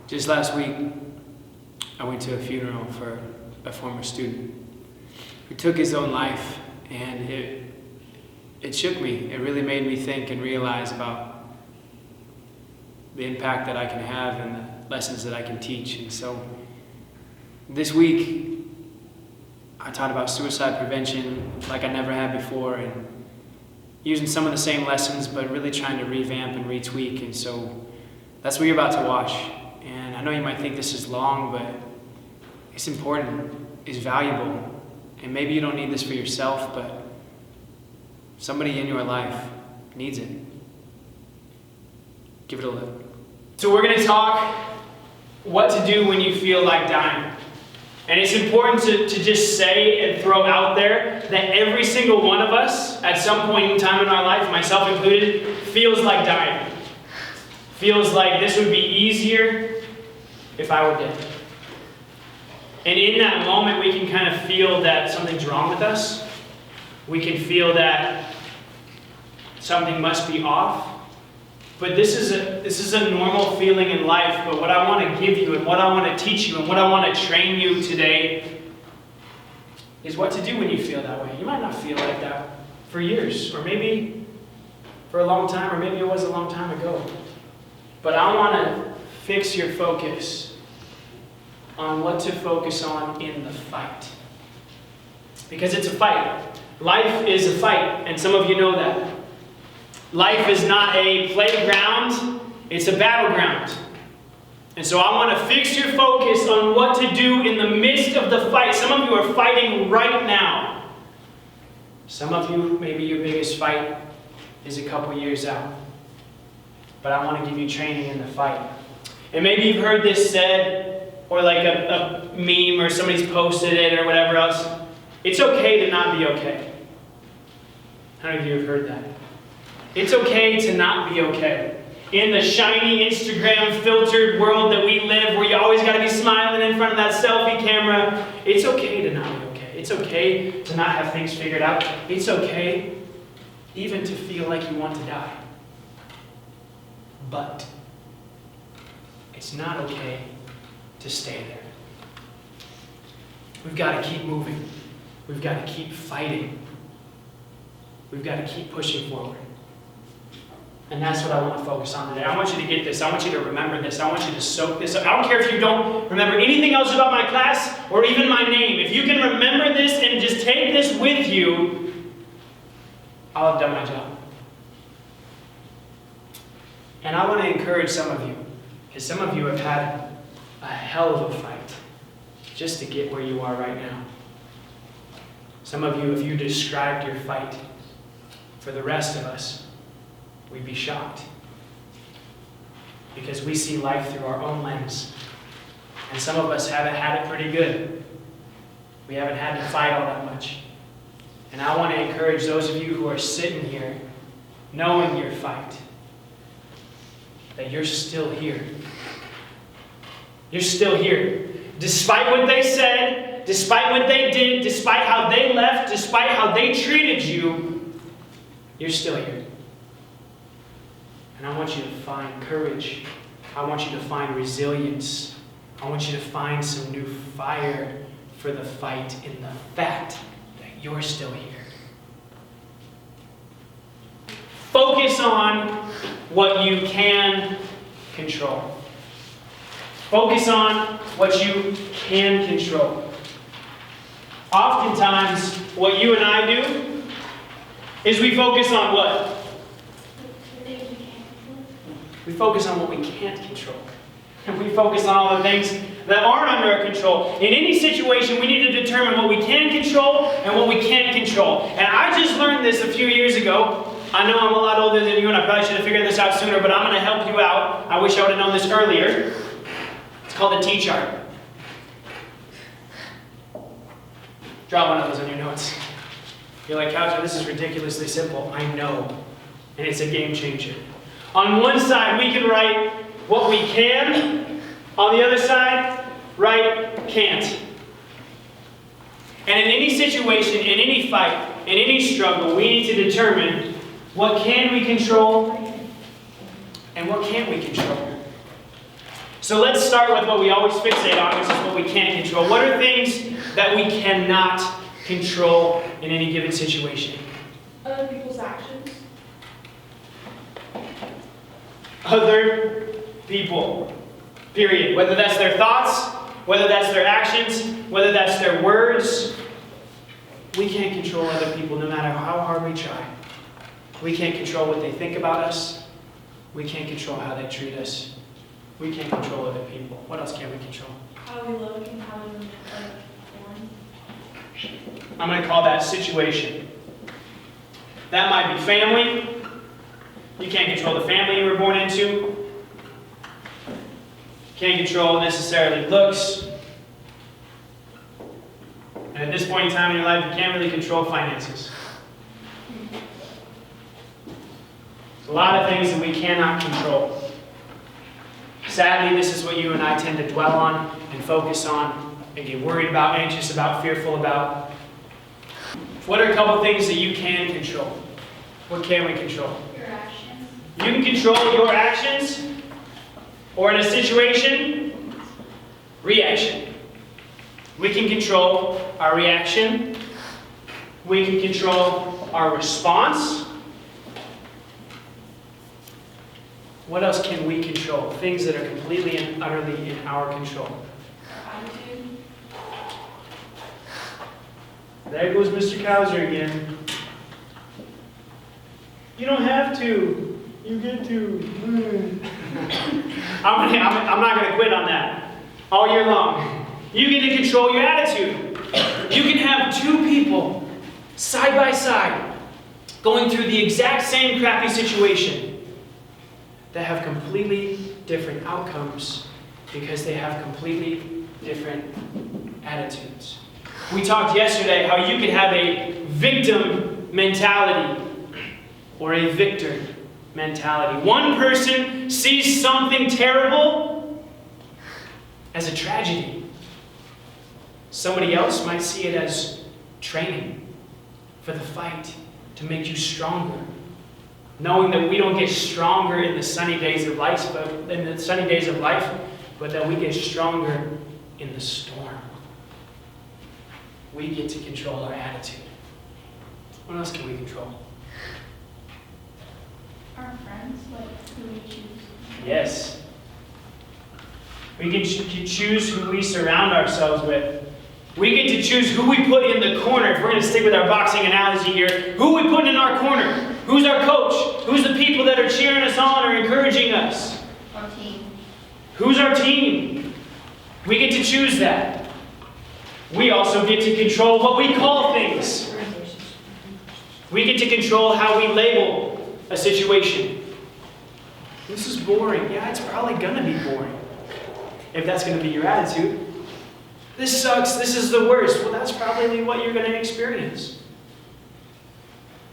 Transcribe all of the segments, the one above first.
Just last week, I went to a funeral for a former student who took his own life, and it shook me. It really made me think and realize about the impact that I can have and the lessons that I can teach. And so this week, I taught about suicide prevention like I never had before, and using some of the same lessons, but really trying to revamp and retweak. And so that's what you're about to watch. And I know you might think this is long, but it's important, it's valuable. And maybe you don't need this for yourself, but somebody in your life needs it. Give it a look. So we're going to talk what to do when you feel like dying. And it's important to just say and throw out there that every single one of us, at some point in time in our life, myself included, feels like dying. Feels like this would be easier if I were dead. And in that moment, we can kind of feel that something's wrong with us. We can feel that something must be off. But this is a normal feeling in life. But what I want to give you and what I want to teach you and what I want to train you today is what to do when you feel that way. You might not feel like that for years, or maybe for a long time, or maybe it was a long time ago. But I want to fix your focus on what to focus on in the fight. Because it's a fight. Life is a fight, and some of you know that. Life is not a playground, it's a battleground. And so I want to fix your focus on what to do in the midst of the fight. Some of you are fighting right now. Some of you, maybe your biggest fight is a couple years out. But I want to give you training in the fight. And maybe you've heard this said, or like a meme, or somebody's posted it, or whatever else. It's okay to not be okay. How many of you have heard that? It's okay to not be okay. In the shiny Instagram filtered world that we live, where you always got to be smiling in front of that selfie camera, it's okay to not be okay. It's okay to not have things figured out. It's okay even to feel like you want to die. But it's not okay to stay there. We've got to keep moving. We've got to keep fighting. We've got to keep pushing forward. And that's what I want to focus on today. I want you to get this. I want you to remember this. I want you to soak this up. I don't care if you don't remember anything else about my class or even my name. If you can remember this and just take this with you, I'll have done my job. And I want to encourage some of you, because some of you have had a hell of a fight just to get where you are right now. Some of you, if you described your fight for the rest of us, we'd be shocked. Because we see life through our own lens. And some of us haven't had it pretty good. We haven't had to fight all that much. And I want to encourage those of you who are sitting here, knowing your fight, that you're still here. You're still here. Despite what they said, despite what they did, despite how they left, despite how they treated you, you're still here. And I want you to find courage. I want you to find resilience. I want you to find some new fire for the fight in the fact that you're still here. Focus on what you can control. Focus on what you can control. Oftentimes, what you and I do is we focus on what? We focus on what we can't control. And we focus on all the things that aren't under our control. In any situation, we need to determine what we can control and what we can't control. And I just learned this a few years ago. I know I'm a lot older than you, and I probably should have figured this out sooner, but I'm going to help you out. I wish I would have known this earlier. It's called the T-chart. Draw one of those on your notes. You're like, Couch, this is ridiculously simple. I know. And it's a game changer. On one side, we can write what we can. On the other side, write can't. And in any situation, in any fight, in any struggle, we need to determine what can we control and what can't we control. So let's start with what we always fixate on, which is what we can't control. What are things that we cannot control in any given situation? Other people's actions. Other people, period. Whether that's their thoughts, whether that's their actions, whether that's their words. We can't control other people no matter how hard we try. We can't control what they think about us. We can't control how they treat us. We can't control other people. What else can we control? How we look and how we born. I'm going to call that situation. That might be family. You can't control the family you were born into. Can't control necessarily looks. And at this point in time in your life, you can't really control finances. There's a lot of things that we cannot control. Sadly, this is what you and I tend to dwell on and focus on and get worried about, anxious about, fearful about. What are a couple things that you can control? What can we control? Your actions. You can control your actions, or in a situation, reaction. We can control our reaction. We can control our response. What else can we control? Things that are completely and utterly in our control. Our attitude. There goes Mr. Kauser again. You don't have to. You get to. I'm not going to quit on that all year long. You get to control your attitude. You can have two people side by side going through the exact same crappy situation that have completely different outcomes because they have completely different attitudes. We talked yesterday how you can have a victim mentality or a victor mentality. One person sees something terrible as a tragedy. Somebody else might see it as training for the fight to make you stronger. Knowing that we don't get stronger in the sunny days of life, but that we get stronger in the storm. We get to control our attitude. What else can we control? Our friends, like who we choose. Yes. We can choose who we surround ourselves with. We get to choose who we put in the corner. If we're going to stick with our boxing analogy here, who we put in our corner? Who's our coach? Who's the people that are cheering us on or encouraging us? Our team. Who's our team? We get to choose that. We also get to control what we call things. We get to control how we label a situation. This is boring. Yeah, it's probably going to be boring. If that's going to be your attitude. This sucks. This is the worst. Well, that's probably what you're going to experience.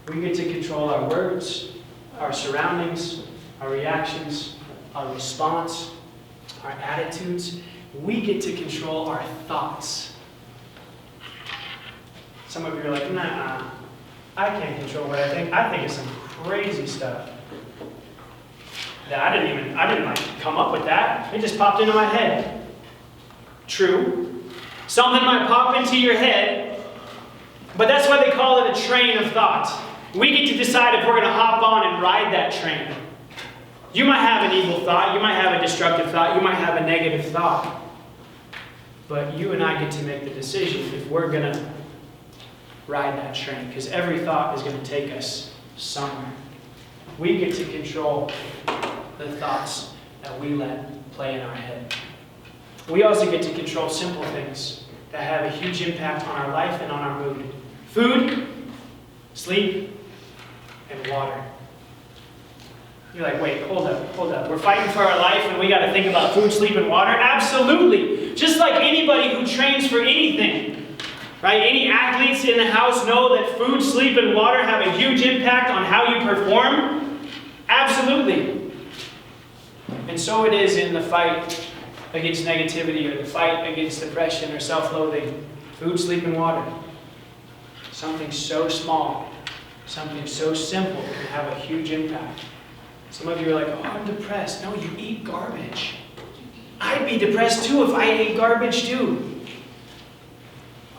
We get to control our words, our surroundings, our reactions, our response, our attitudes. We get to control our thoughts. Some of you are like, nah, I can't control what I think. I think of some crazy stuff. That I didn't come up with that. It just popped into my head. True. Something might pop into your head, but that's why they call it a train of thought. We get to decide if we're going to hop on and ride that train. You might have an evil thought, you might have a destructive thought, you might have a negative thought. But you and I get to make the decision if we're going to ride that train, because every thought is going to take us somewhere. We get to control the thoughts that we let play in our head. We also get to control simple things that have a huge impact on our life and on our mood. Food, sleep, and water. You're like, wait, hold up. We're fighting for our life and we got to think about food, sleep, and water? Absolutely. Just like anybody who trains for anything, right? Any athletes in the house know that food, sleep, and water have a huge impact on how you perform? Absolutely. And so it is in the fight against negativity or the fight against depression or self-loathing. Food, sleep, and water. Something so small, something so simple can have a huge impact. Some of you are like, oh, I'm depressed. No, you eat garbage. I'd be depressed too if I ate garbage too.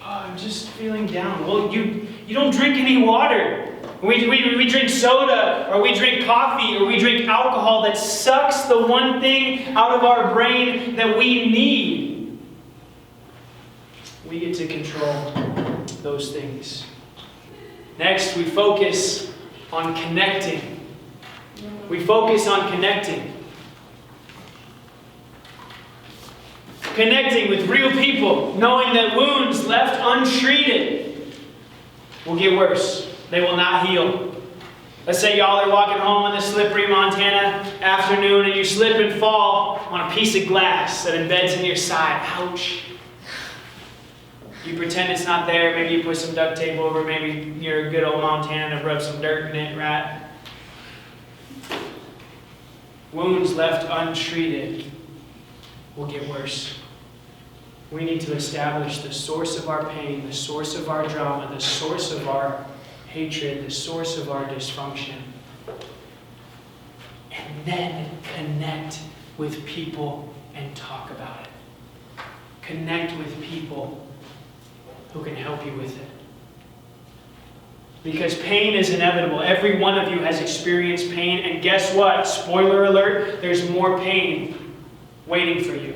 Oh, I'm just feeling down. Well, you don't drink any water. We drink soda, or we drink coffee, or we drink alcohol that sucks the one thing out of our brain that we need. We get to control those things. Next, we focus on connecting. We focus on connecting. Connecting with real people, knowing that wounds left untreated will get worse. They will not heal. Let's say y'all are walking home on this slippery Montana afternoon and you slip and fall on a piece of glass that embeds in your side. Ouch. You pretend it's not there. Maybe you put some duct tape over. Maybe you're a good old Montana and rub some dirt in it, right? Wounds left untreated will get worse. We need to establish the source of our pain, the source of our drama, the source of our hatred, the source of our dysfunction. And then connect with people and talk about it. Connect with people who can help you with it. Because pain is inevitable. Every one of you has experienced pain, and guess what? Spoiler alert, there's more pain waiting for you.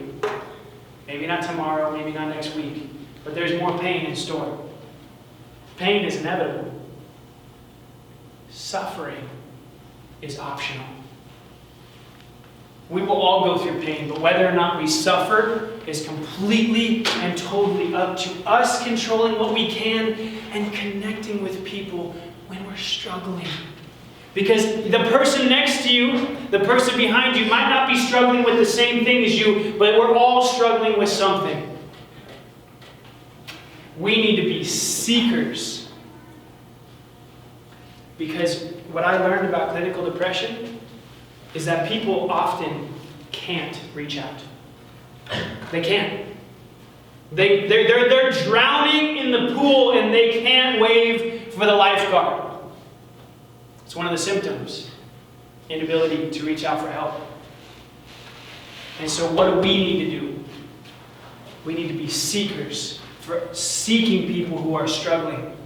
Maybe not tomorrow, maybe not next week, but there's more pain in store. Pain is inevitable. Suffering is optional. We will all go through pain, but whether or not we suffer is completely and totally up to us controlling what we can and connecting with people when we're struggling. Because the person next to you, the person behind you, might not be struggling with the same thing as you, but we're all struggling with something. We need to be seekers. Because what I learned about clinical depression is that people often can't reach out. They can't. They're drowning in the pool and they can't wave for the lifeguard. It's one of the symptoms. Inability to reach out for help. And so what do we need to do? We need to be seekers, for seeking people who are struggling.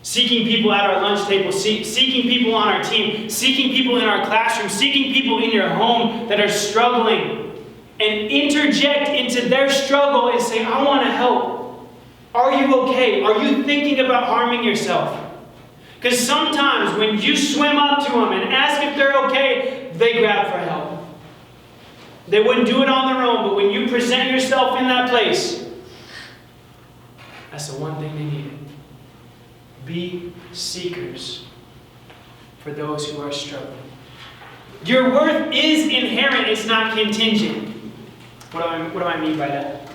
Seeking people at our lunch table, seeking people on our team, seeking people in our classroom, seeking people in your home that are struggling, and interject into their struggle and say, I want to help. Are you okay? Are you thinking about harming yourself? Because sometimes when you swim up to them and ask if they're okay, they grab for help. They wouldn't do it on their own, but when you present yourself in that place, that's the one thing they needed. Be seekers for those who are struggling. Your worth is inherent, it's not contingent. What do I mean by that?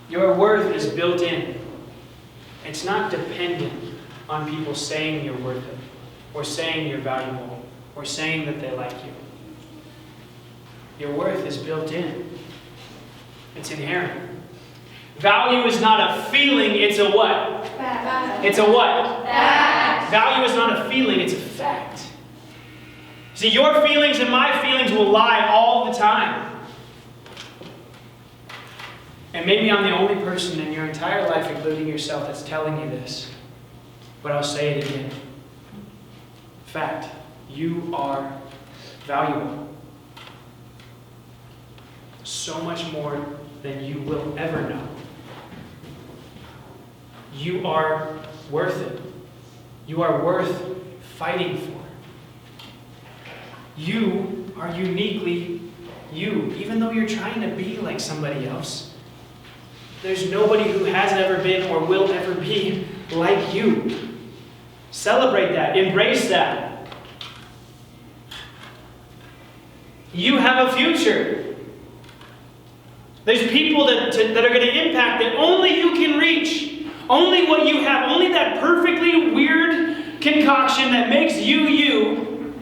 Your worth is built in. It's not dependent on people saying you're worth it, or saying you're valuable, or saying that they like you. Your worth is built in. It's inherent. Value is not a feeling, it's a what? Fact. It's a what? Fact. Value is not a feeling, it's a fact. See, your feelings and my feelings will lie all the time. And maybe I'm the only person in your entire life, including yourself, that's telling you this. But I'll say it again. Fact, you are valuable. So much more than you will ever know. You are worth it. You are worth fighting for. You are uniquely you, even though you're trying to be like somebody else. There's nobody who has ever been or will ever be like you. Celebrate that. Embrace that. You have a future. There's people that are going to impact that only you can reach. Only what you have, only that perfectly weird concoction that makes you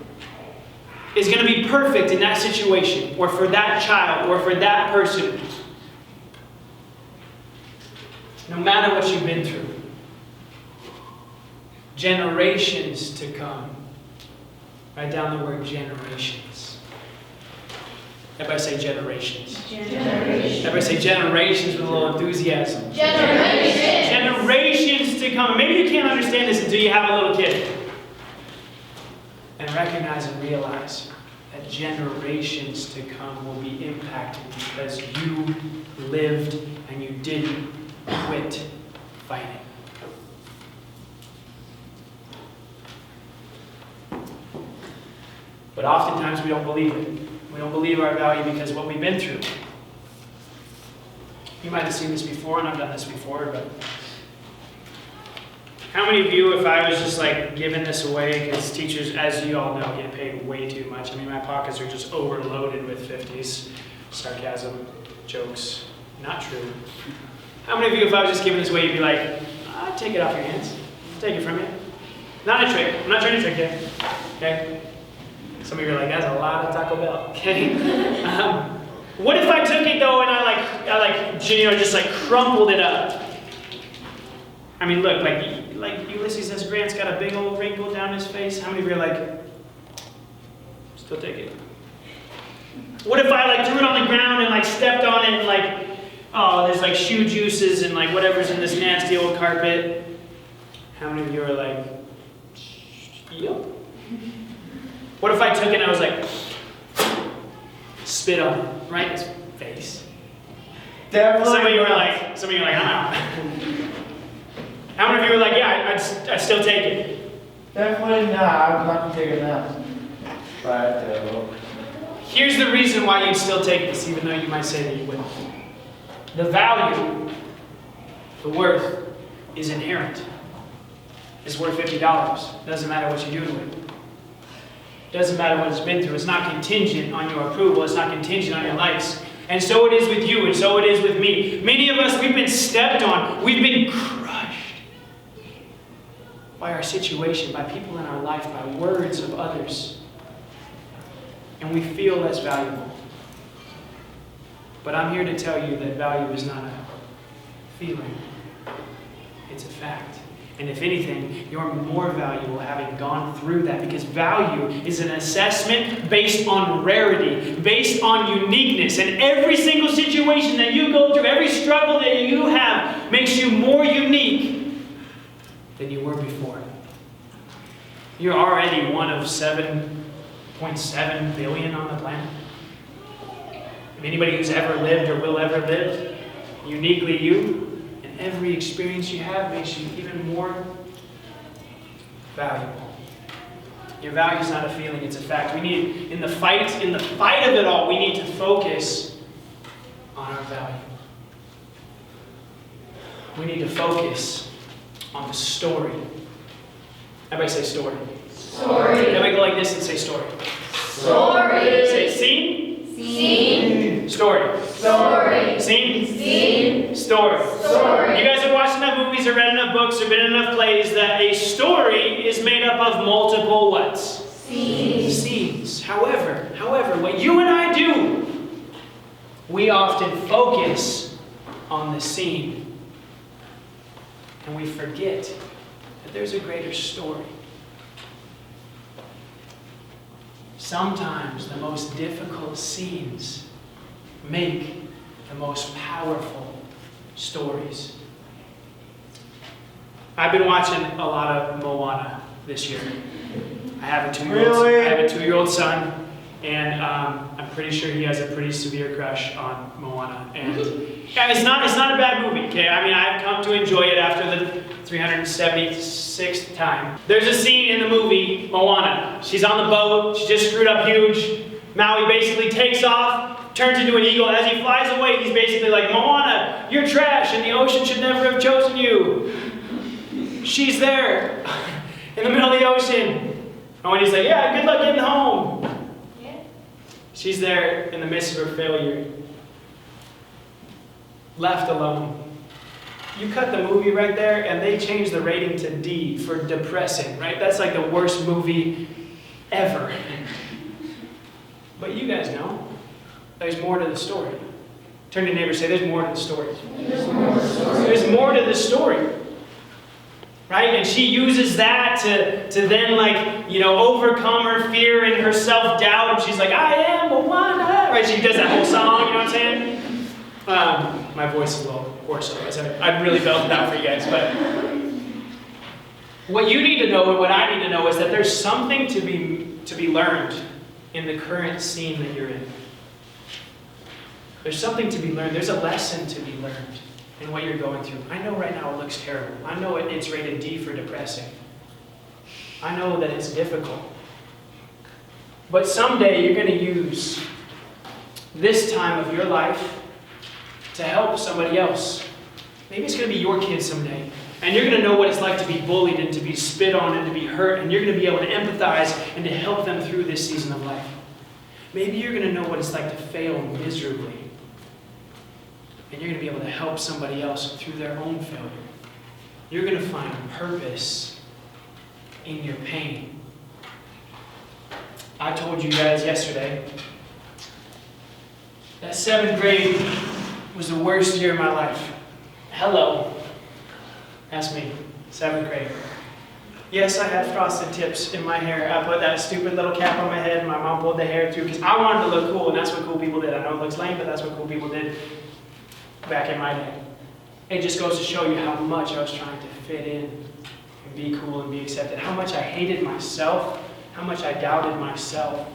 is going to be perfect in that situation, or for that child, or for that person. No matter what you've been through. Generations to come. Write down the word generations. Everybody say generations. Generations. Everybody say generations with a little enthusiasm. Generations. Generations to come. Maybe you can't understand this until you have a little kid. And recognize and realize that generations to come will be impacted because you lived and you didn't quit fighting. But oftentimes we don't believe it. We don't believe our value because of what we've been through. You might have seen this before, and I've done this before, but how many of you, if I was just like giving this away, because teachers, as you all know, get paid way too much. I mean, my pockets are just overloaded with 50s, sarcasm, jokes, not true. How many of you, if I was just giving this away, you'd be like, I'll take it off your hands. I'll take it from you. Not a trick. I'm not trying to trick you. Okay? Some of you are like, that's a lot of Taco Bell. Okay? What if I took it though and I just like crumpled it up? I mean, look, like Ulysses S. Grant's got a big old wrinkle down his face. How many of you are like, still take it? What if I like threw it on the ground and like stepped on it and like, oh, there's like shoe juices and like whatever's in this nasty old carpet? How many of you are like, yep? What if I took it and I was like, spit on it, right in his face? Definitely. Some of you are like, I'm out. How many of you are like, yeah, I'd still take it? Definitely not. I'm not taking that. But Here's the reason why you'd still take this, even though you might say that you wouldn't. The value, the worth, is inherent. It's worth $50. Doesn't matter what you do to it. Doesn't matter what it's been through. It's not contingent on your approval. It's not contingent on your likes. And so it is with you, and so it is with me. Many of us, we've been stepped on. We've been crushed by our situation, by people in our life, by words of others. And we feel less valuable. But I'm here to tell you that value is not a feeling. It's a fact. And if anything, you're more valuable having gone through that, because value is an assessment based on rarity, based on uniqueness. And every single situation that you go through, every struggle that you have, makes you more unique than you were before. You're already one of 7.7 billion on the planet. If anybody who's ever lived or will ever live, uniquely you. Every experience you have makes you even more valuable. Your value is not a feeling, it's a fact. We need, in the fight of it all, we need to focus on our value. We need to focus on the story. Everybody say story. Story. Everybody go like this and say story. Story. Say scene. Scene. Story. Story. Scene. Scene. Story. Story. You guys have watched enough movies or read enough books or been in enough plays that a story is made up of multiple what? Scenes. Scenes. However, what you and I do, we often focus on the scene. And we forget that there's a greater story. Sometimes the most difficult scenes make the most powerful stories. I've been watching a lot of Moana this year. I have a 2-year-old son, and I'm pretty sure he has a pretty severe crush on Moana. And yeah, it's not a bad movie, okay? I mean, I've come to enjoy it after the 376th time. There's a scene in the movie, Moana. She's on the boat, she just screwed up huge. Maui basically takes off, turns into an eagle. As he flies away, he's basically like, Moana, you're trash, and the ocean should never have chosen you. She's there, in the middle of the ocean. And when he's like, yeah, good luck getting home. Yeah. She's there in the midst of her failure. Left alone. You cut the movie right there, and they changed the rating to D for depressing, right? That's like the worst movie ever. But you guys know, there's more to the story. Turn to your neighbor and say, there's more to the story. There's more story. There's more to the story. Right? And she uses that to then overcome her fear and her self-doubt. And she's like, I am Moana. right? She does that whole song, you know what I'm saying? My voice is a little hoarse, so I really belted it out for you guys. But what you need to know and what I need to know is that there's something to be learned in the current scene that you're in. There's something to be learned. There's a lesson to be learned in what you're going through. I know right now it looks terrible. I know it's rated D for depressing. I know that it's difficult. But someday you're going to use this time of your life to help somebody else. Maybe it's going to be your kid someday. And you're going to know what it's like to be bullied and to be spit on and to be hurt. And you're going to be able to empathize and to help them through this season of life. Maybe you're going to know what it's like to fail miserably. And you're going to be able to help somebody else through their own failure. You're going to find purpose in your pain. I told you guys yesterday that 7th grade was the worst year of my life. Hello. That's me, 7th grade. Yes, I had frosted tips in my hair. I put that stupid little cap on my head. My mom pulled the hair through because I wanted to look cool, and that's what cool people did. I know it looks lame, but that's what cool people did back in my day. It just goes to show you how much I was trying to fit in and be cool and be accepted. How much I hated myself. How much I doubted myself.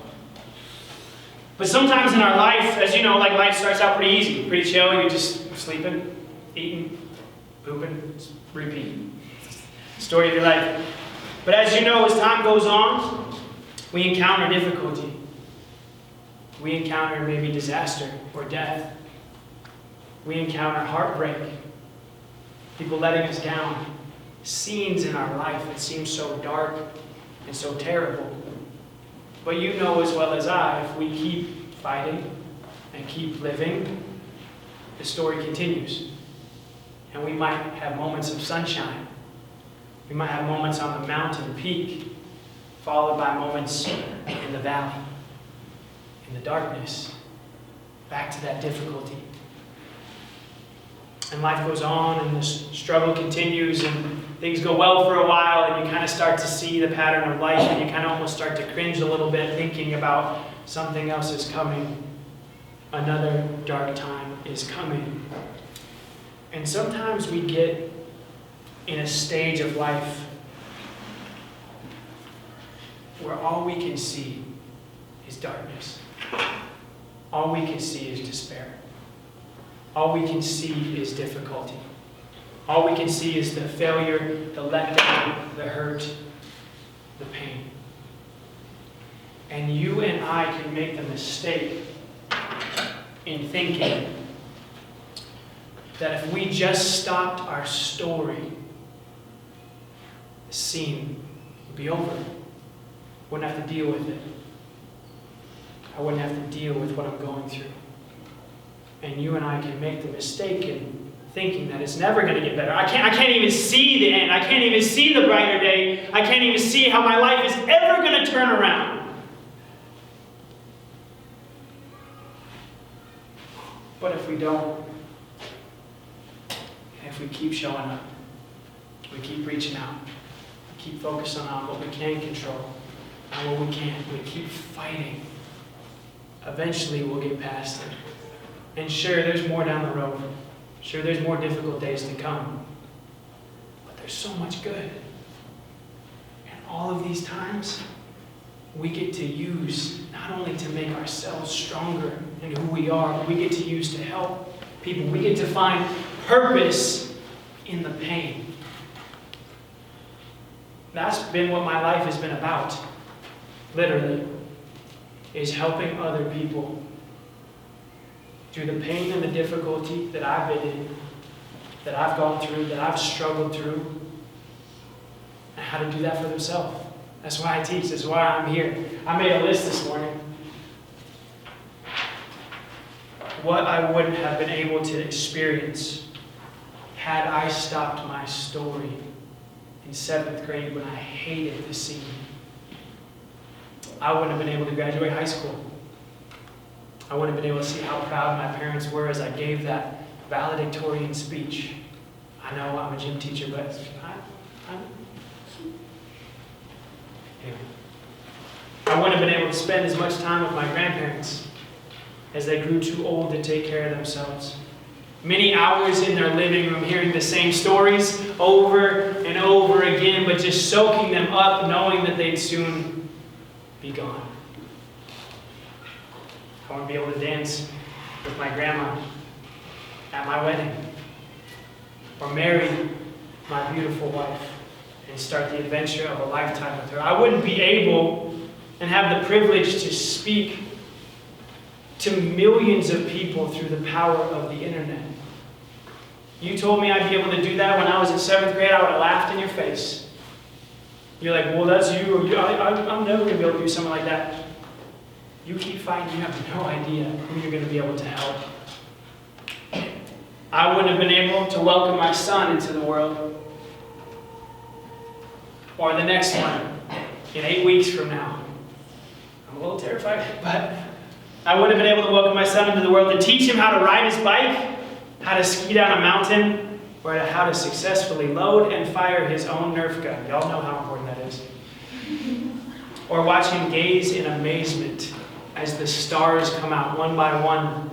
But sometimes in our life, as you know, like life starts out pretty easy, pretty chill. You're just sleeping, eating, pooping, repeat. Story of your life. But as you know, as time goes on, we encounter difficulty. We encounter maybe disaster or death. We encounter heartbreak. People letting us down. Scenes in our life that seem so dark and so terrible. But you know as well as I, if we keep fighting and keep living, the story continues. And we might have moments of sunshine. We might have moments on the mountain peak, followed by moments in the valley, in the darkness, back to that difficulty. And life goes on, and the struggle continues, and things go well for a while, and you kind of start to see the pattern of life, and you kind of almost start to cringe a little bit, thinking about something else is coming. Another dark time is coming. And sometimes we get in a stage of life where all we can see is darkness. All we can see is despair. All we can see is difficulty. All we can see is the failure, the letdown, the hurt, the pain. And you and I can make the mistake in thinking that if we just stopped our story, the scene would be over. Wouldn't have to deal with it. I wouldn't have to deal with what I'm going through. And you and I can make the mistake in thinking that it's never going to get better. I can't even see the end. I can't even see the brighter day. I can't even see how my life is ever going to turn around. But if we don't, if we keep showing up, we keep reaching out, we keep focusing on what we can control, and what we can't, we keep fighting, eventually we'll get past it. And sure, there's more down the road. Sure, there's more difficult days to come. But there's so much good. And all of these times, we get to use not only to make ourselves stronger in who we are, but we get to use to help people. We get to find purpose in the pain. That's been what my life has been about. Literally. Is helping other people through the pain and the difficulty that I've been in, that I've gone through, that I've struggled through, and how to do that for themselves. That's why I teach. That's why I'm here. I made a list this morning. What I wouldn't have been able to experience had I stopped my story in 7th grade when I hated the scene. I wouldn't have been able to graduate high school. I wouldn't have been able to see how proud my parents were as I gave that valedictorian speech. I know I'm a gym teacher, but anyway. I wouldn't have been able to spend as much time with my grandparents as they grew too old to take care of themselves. Many hours in their living room hearing the same stories over and over again, but just soaking them up, knowing that they'd soon be gone. I want to be able to dance with my grandma at my wedding, or marry my beautiful wife and start the adventure of a lifetime with her. I wouldn't be able and have the privilege to speak to millions of people through the power of the internet. You told me I'd be able to do that when I was in 7th grade, I would have laughed in your face. You're like, well, that's you, or I'm never going to be able to do something like that. You keep fighting, you have no idea who you're going to be able to help. I wouldn't have been able to welcome my son into the world. Or the next one, in 8 weeks from now. I'm a little terrified, but I wouldn't have been able to welcome my son into the world to teach him how to ride his bike, how to ski down a mountain, or how to successfully load and fire his own Nerf gun. Y'all know how important that is. Or watch him gaze in amazement as the stars come out one by one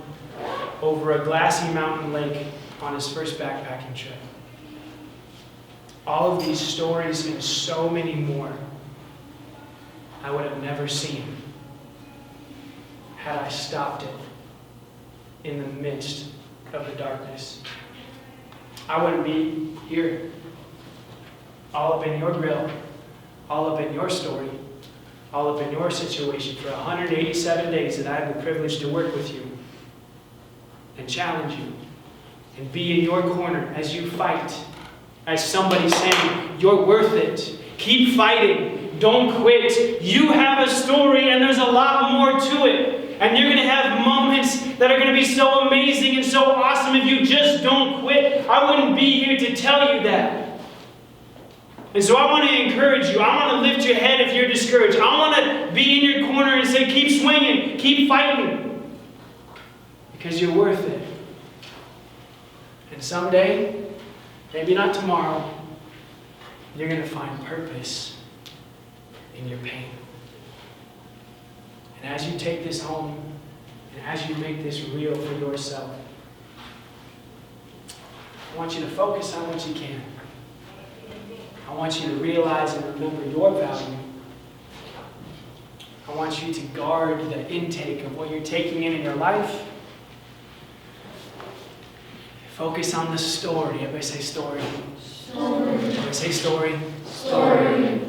over a glassy mountain lake on his first backpacking trip. All of these stories and so many more I would have never seen had I stopped it in the midst of the darkness. I wouldn't be here, all up in your grill, all up in your story, all up in your situation for 187 days that I have the privilege to work with you and challenge you and be in your corner as you fight, as somebody saying, you're worth it. Keep fighting. Don't quit. You have a story and there's a lot more to it. And you're going to have moments that are going to be so amazing and so awesome if you just don't quit. I wouldn't be here to tell you that. And so I want to encourage you. I want to lift your head if you're discouraged. I want to be in your corner and say, keep swinging, keep fighting. Because you're worth it. And someday, maybe not tomorrow, you're going to find purpose in your pain. And as you take this home, and as you make this real for yourself, I want you to focus on what you can. I want you to realize and remember your value. I want you to guard the intake of what you're taking in your life. Focus on the story. Everybody say story. Story. Everybody say story. Story.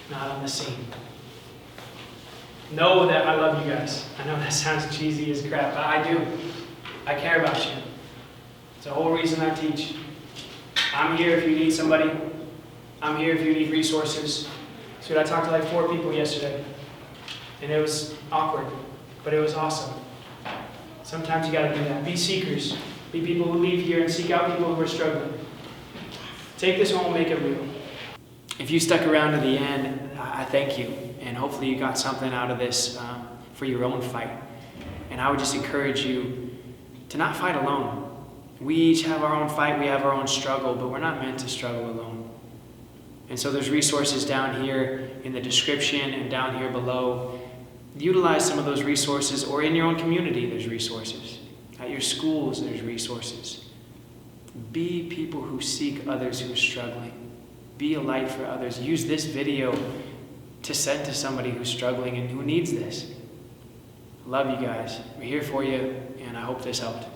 Not on the scene. Know that I love you guys. I know that sounds cheesy as crap, but I do. I care about you. It's the whole reason I teach. I'm here if you need somebody. I'm here if you need resources. So I talked to like 4 people yesterday. And it was awkward, but it was awesome. Sometimes you gotta do that. Be seekers. Be people who leave here and seek out people who are struggling. Take this home and make it real. If you stuck around to the end, I thank you. And hopefully you got something out of this for your own fight. And I would just encourage you to not fight alone. We each have our own fight, we have our own struggle, but we're not meant to struggle alone. And so there's resources down here in the description and down here below. Utilize some of those resources, or in your own community there's resources. At your schools there's resources. Be people who seek others who are struggling. Be a light for others. Use this video to send to somebody who's struggling and who needs this. Love you guys. We're here for you, and I hope this helped.